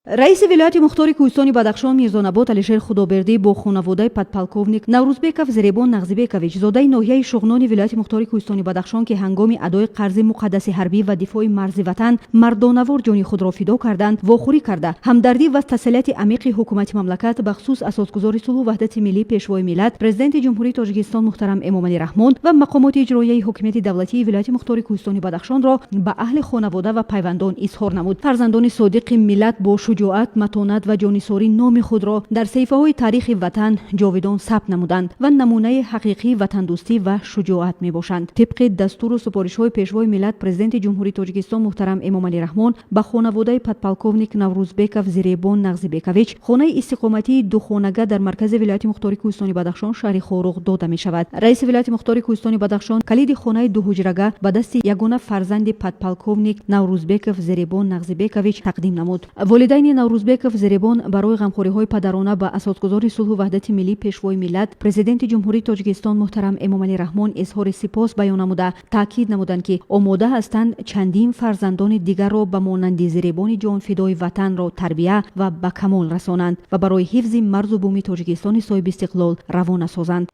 раиси вилояти мухтори кӯҳистони Бадахшон Мирзонабод Алишер Худобердӣ бо хонаводаи подполковник Наврӯзбеков Зеребон Нағзибекович зодаи ноҳияи Шуғнони вилояти мухтори кӯҳистони Бадахшон ки ҳангоми адои қарзи муқаддаси ҳарбӣ ва дифои марзи ватан мардонавор ҷони худро фидо карданд, вохӯрӣ карда ҳамдардӣ ва таслияти амиқи ҳукумати мамлакат бахусус асосгузори сулҳу ваҳдати миллӣ пешвои миллат Президенти Ҷумҳурии Тоҷикистон муҳтарам Эмомалӣ Раҳмон ва мақомоти иҷроияи ҳокимияти давлатии вилояти мухтори кӯҳистони Бадахшонро ба аҳли хонавода ва пайвандон изҳор намуд. Фарзандони содиқи миллат бо шуҷоат, матонат ва ҷонисорӣ номи худро дар саҳифаҳои таърихи ватан ҷовидон сабт намуданд ва намунаи ҳақиқии ватандӯстӣ ва шуҷоат мебошанд. тибқи дастуру супоришҳои пешвои миллат Президенти Ҷумҳурии Тоҷикистон муҳтарам Эмомалӣ Раҳмон ба хонаводаи подполковник Наврӯзбеков Зеребон Нағзибекович хонаи истиқоматии духонага дар маркази вилояти мухтори кӯҳистони Бадахшон шаҳри Хоруғ дода мешавад. раиси вилояти мухтори кӯҳистони Бадахшон калиди хонаи дуҳуҷрага ба дасти ягона фарзанди подполковник Наврӯзбеков Зеребон Нағзибекович тақдим намуд. волидайни Наврӯзбеков Зеребон барои ғамхориҳои падарона ба асосгузори сулҳу ваҳдати миллӣ пешвои миллат Президенти Ҷумҳурии Тоҷикистон муҳтарам Эмомалӣ Раҳмон изҳори сипос баён намуда таъкид намуданд ки омода ҳастанд чандин фарзандони дигарро ба монанди Зеребони ҷонфидои ватанро тарбия ва ба камол расонанд ва барои ҳифзи марзу буми Тоҷикистони соҳиби истиқлол равона созанд.